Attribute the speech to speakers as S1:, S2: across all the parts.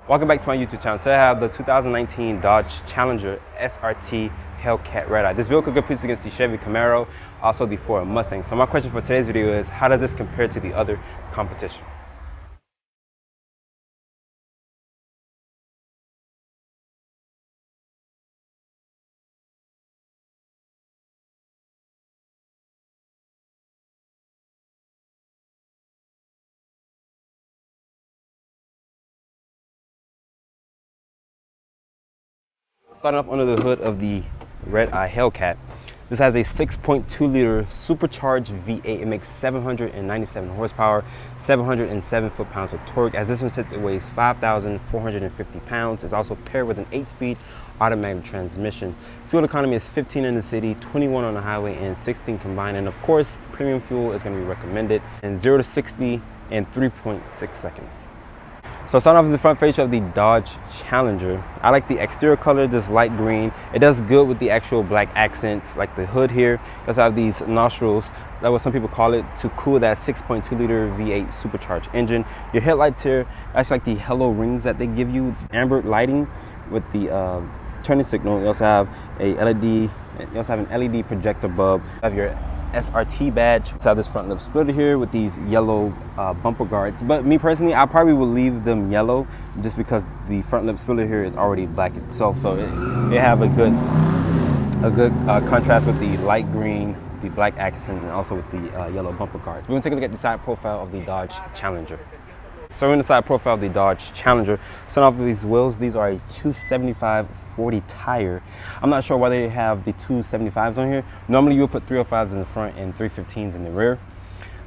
S1: Welcome back to my YouTube channel. Today I have the 2019 Dodge Challenger SRT HellCat Redeye. This vehicle competes against the Chevy Camaro, also the Ford Mustang. So my question for today's video is, how does this compare to the other competition? Starting off under the hood of the Redeye HellCat, this has a 6.2 liter supercharged V8. It makes 797 horsepower, 707 foot-pounds of torque. As this one sits, it weighs 5,450 pounds. It's also paired with an 8-speed automatic transmission. Fuel economy is 15 in the city, 21 on the highway, and 16 combined. And of course, premium fuel is going to be recommended. And 0 to 60 in 3.6 seconds. So starting off in the front face of the Dodge Challenger, I like the exterior color, this light green. It does good with the actual black accents, like the hood here. It does have these nostrils, that's what some people call it, to cool that 6.2 liter V8 supercharged engine. Your headlights here, that's like the hello rings that they give you, amber lighting with the turning signal. You also have a LED, you also have an LED projector bulb. You have your SRT badge. So I have this front lip splitter here with these yellow bumper guards. But me personally, I probably will leave them yellow just because the front lip splitter here is already black itself. So it have a good contrast with the light green, the black accent, and also with the yellow bumper guards. We're gonna take a look at the side profile of the Dodge Challenger. So we're in the side profile of the Dodge Challenger. Starting off with these wheels, these are a 275/40 tire. I'm not sure why they have the 275s on here. Normally you would put 305s in the front and 315s in the rear.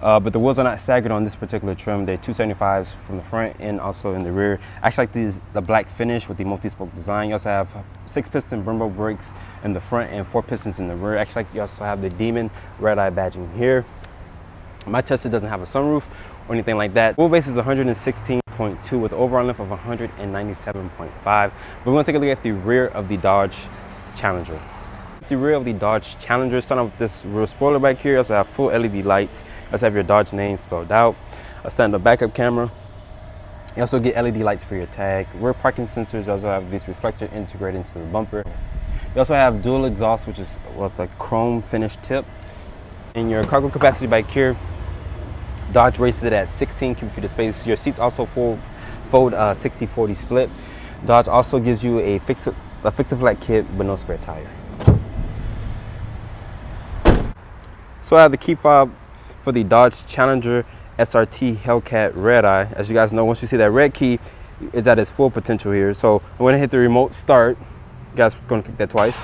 S1: But the wheels are not staggered on this particular trim. They're 275s from the front and also in the rear. I actually like the black finish with the multi-spoke design. You also have 6-piston Brembo brakes in the front and 4 pistons in the rear. Actually, you also have the Demon Redeye badging here. My Tesla doesn't have a sunroof or anything like that. Wheelbase is 116.2 with overall length of 197.5. We're going to take a look at the rear of the Dodge Challenger. The rear of the Dodge Challenger, starting off with this rear spoiler back here. You also have full LED lights. You also have your Dodge name spelled out. A stand-up backup camera. You also get LED lights for your tag. Rear parking sensors. You also have this reflector integrated into the bumper. You also have dual exhaust, which is with a chrome finish tip. And your cargo capacity back here, Dodge races it at 16 cubic feet of space. Your seats also fold 60/40 split. Dodge also gives you a fix-a-flat kit with no spare tire. So I have the key fob for the Dodge Challenger SRT HellCat Redeye. As you guys know, once you see that red key, it's at its full potential here. So I'm going to hit the remote start. You guys are going to click that twice.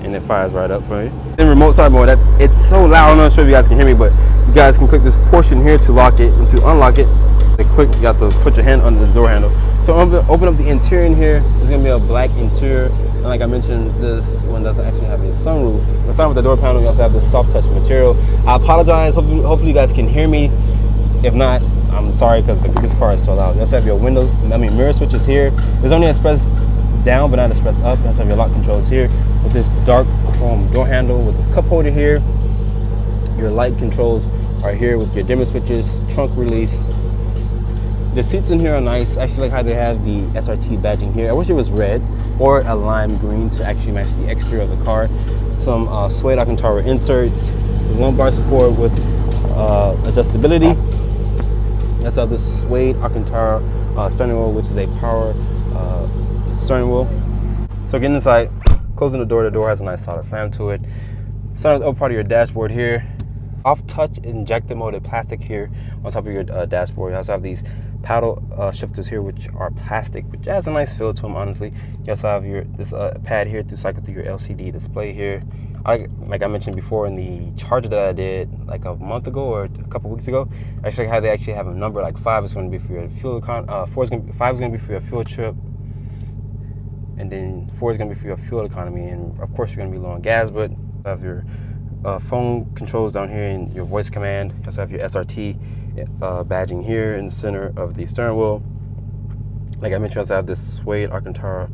S1: And it fires right up for you. In remote start mode, it's so loud, I'm not sure if you guys can hear me, but you guys can click this portion here to lock it, and to unlock it, you got to put your hand under the door handle. So I'm gonna open up the interior in here. There's gonna be a black interior, and like I mentioned, this one doesn't actually have a sunroof. Let's start with the door panel. You also have this soft touch material. I apologize, hopefully you guys can hear me. If not, I'm sorry, because this car is so loud. You also have your mirror switches here. There's only express down, but not express up. You also have your lock controls here with this dark chrome door handle with a cup holder here. Your light controls are here with your dimmer switches, trunk release. The seats in here are nice. I actually like how they have the SRT badging here. I wish it was red or a lime green to actually match the exterior of the car. Some suede Alcantara inserts, lumbar support with adjustability. That's how this suede Alcantara steering wheel, which is a power steering wheel. So getting inside, closing the door has a nice solid slam to it. Starting with the upper part of your dashboard here. Off touch injector molded plastic here on top of your dashboard. You also have these paddle shifters here, which are plastic, which has a nice feel to them, honestly. You also have this pad here to cycle through your LCD display here. Like I mentioned before in the Charger that I did like a month ago or a couple weeks ago, actually how they actually have a number like 5 is going to be for your fuel 5 is going to be for your fuel trip, and then 4 is going to be for your fuel economy, and of course you're going to be low on gas. But you have your phone controls down here and your voice command. You also have your SRT badging here in the center of the steering wheel. Like I mentioned, I also have this suede Alcantara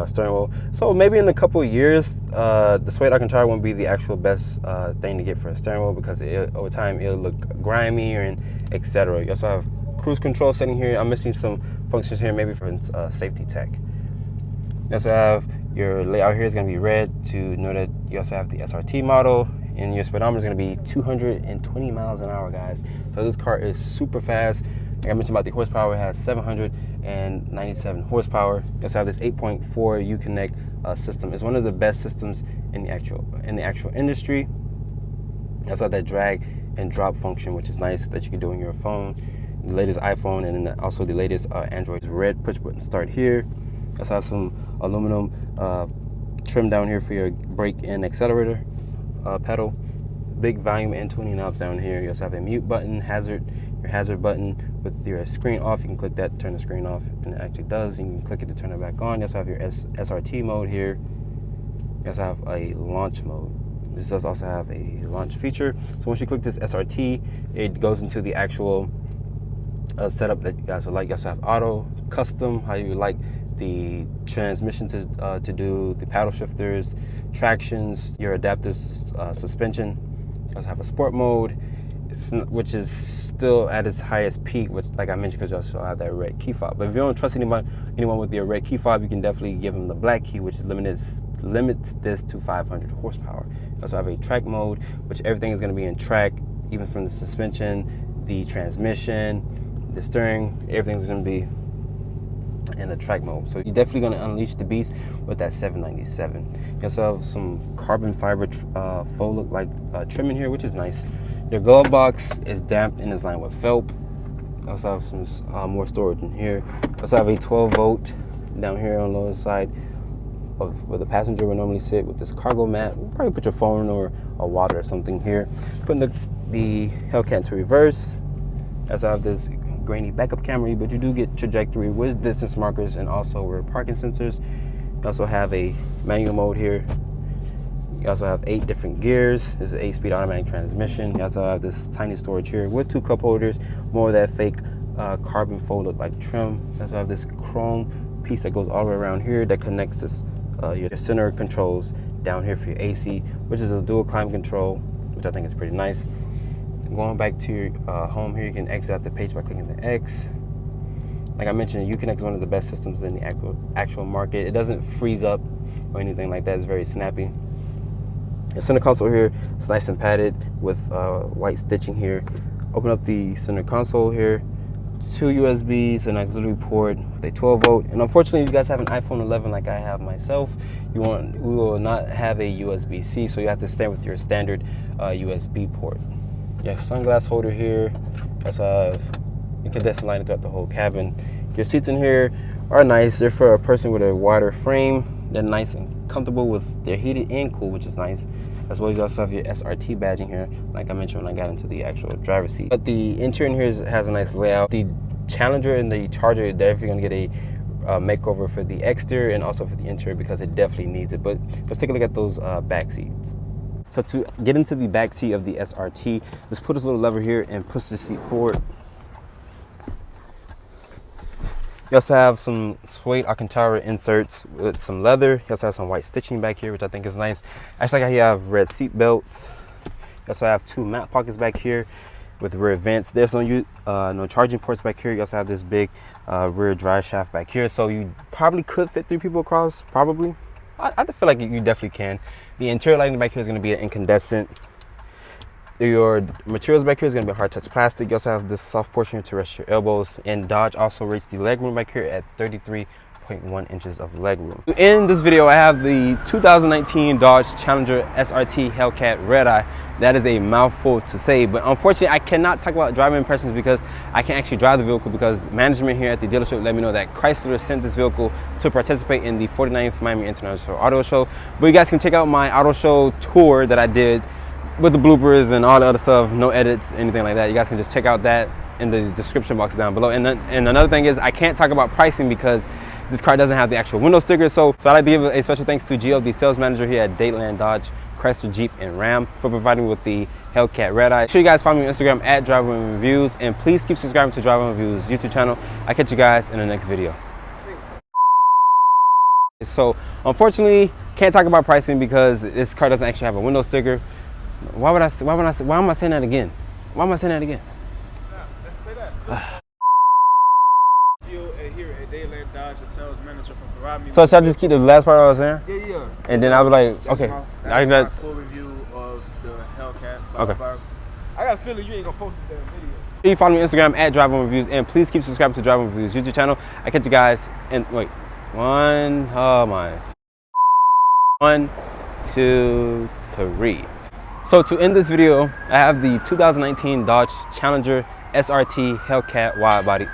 S1: steering wheel. So maybe in a couple of years, the suede Alcantara won't be the actual best thing to get for a steering wheel, because over time it'll look grimy and etc. You also have cruise control setting here. I'm missing some functions here, maybe for safety tech. You also have your layout here is going to be red to know that you also have the SRT model, and your speedometer is going to be 220 miles an hour, guys. So this car is super fast. Like I mentioned about the horsepower, it has 797 horsepower. You also have this 8.4 Uconnect system. It's one of the best systems in the actual industry. You also have that drag and drop function, which is nice, that you can do on your phone, the latest iPhone, and then also the latest Android. Red push button start here. You also have some aluminum trim down here for your brake and accelerator pedal. Big volume and tuning knobs down here. You also have a mute button, your hazard button with your screen off. You can click that to turn the screen off, and it actually does. You can click it to turn it back on. You also have your SRT mode here. You also have a launch mode. This does also have a launch feature. So once you click this SRT, it goes into the actual setup that you guys would like. You also have auto, custom, how you like the transmission to do, the paddle shifters, tractions, your adaptive suspension. You also have a sport mode, which is still at its highest peak, which, like I mentioned, because you also have that red key fob. But if you don't trust anyone with your red key fob, you can definitely give them the black key, which limits this to 500 horsepower. You also have a track mode, which everything is going to be in track, even from the suspension, the transmission, the steering, everything's going to be in the track mode. So you're definitely going to unleash the beast with that 797. You also have some carbon fiber faux look like trim in here, which is nice. Your glove box is damped and is lined with felt. You also have some more storage in here. You also have a 12-volt down here on the other side of where the passenger would normally sit, with this cargo mat. We'll probably put your phone or a water or something here. Putting the HellCat into reverse. You also have this grainy backup camera, but you do get trajectory with distance markers and also rear parking sensors. You also have a manual mode here. You also have 8 different gears. This is an 8-speed automatic transmission. You also have this tiny storage here with 2 cup holders, more of that fake carbon faux look like trim. You also have this chrome piece that goes all the way around here that connects this your center controls down here for your AC, which is a dual climate control, which I think is pretty nice. Going back to your home here, you can exit out the page by clicking the X. Like I mentioned, Uconnect is one of the best systems in the actual market. It doesn't freeze up or anything like that. It's very snappy. The center console here is nice and padded with white stitching here. Open up the center console here. 2 USBs, an auxiliary port with a 12-volt. And unfortunately, if you guys have an iPhone 11 like I have myself, we will not have a USB-C, so you have to stand with your standard USB port. You have sunglass holder here. You also have incandescent lighting throughout the whole cabin. Your seats in here are nice. They're for a person with a wider frame. They're nice and comfortable. They're heated and cool, which is nice. As well as you also have your SRT badging here, like I mentioned when I got into the actual driver's seat. But the interior here has a nice layout. The Challenger and the Charger are definitely going to get a makeover for the exterior and also for the interior, because it definitely needs it. But let's take a look at those back seats. So to get into the back seat of the SRT, let's put this little lever here and push the seat forward. You also have some suede Alcantara inserts with some leather. You also have some white stitching back here, which I think is nice. I actually like how you have red seat belts. You also have 2 mat pockets back here with rear vents. There's no charging ports back here. You also have this big rear drive shaft back here. So you probably could fit 3 people across, probably. I feel like you definitely can. The interior lighting back here is going to be an incandescent. Your materials back here is going to be hard touch plastic. You also have this soft portion here to rest your elbows. And Dodge also rates the legroom back here at 33.1 inches of legroom. In this video, I have the 2019 Dodge Challenger SRT HellCat Redeye. That is a mouthful to say, but unfortunately, I cannot talk about driving impressions because I can't actually drive the vehicle, because management here at the dealership let me know that Chrysler sent this vehicle to participate in the 49th Miami International Auto Show. But you guys can check out my auto show tour that I did with the bloopers and all the other stuff, no edits, anything like that. You guys can just check out that in the description box down below. And another thing is, I can't talk about pricing because this car doesn't have the actual window sticker. So I'd like to give a special thanks to Gio, the sales manager here at Dadeland Dodge, Chrysler, Jeep, and Ram, for providing me with the HellCat Redeye. Make sure you guys follow me on Instagram at Driver Reviews, and please keep subscribing to Driver Reviews YouTube channel. I'll catch you guys in the next video. So unfortunately, can't talk about pricing because this car doesn't actually have a window sticker. Why am I saying that again? Why am I saying that again?
S2: Let's say that. Geo adherence. slash a sales manager from Parami.
S1: So should I just keep the last part I was saying?
S2: Yeah, yeah.
S1: And then I'll be like,
S2: That's
S1: okay.
S2: That's my full review of the HellCat.
S1: Okay.
S2: I got a feeling you ain't gonna post this damn video.
S1: You can follow me on Instagram at Drive On Reviews, and please keep subscribing to Drive On Reviews YouTube channel. I catch you guys in, wait, 1, 2, 3. So to end this video, I have the 2019 Dodge Challenger SRT HellCat wide body.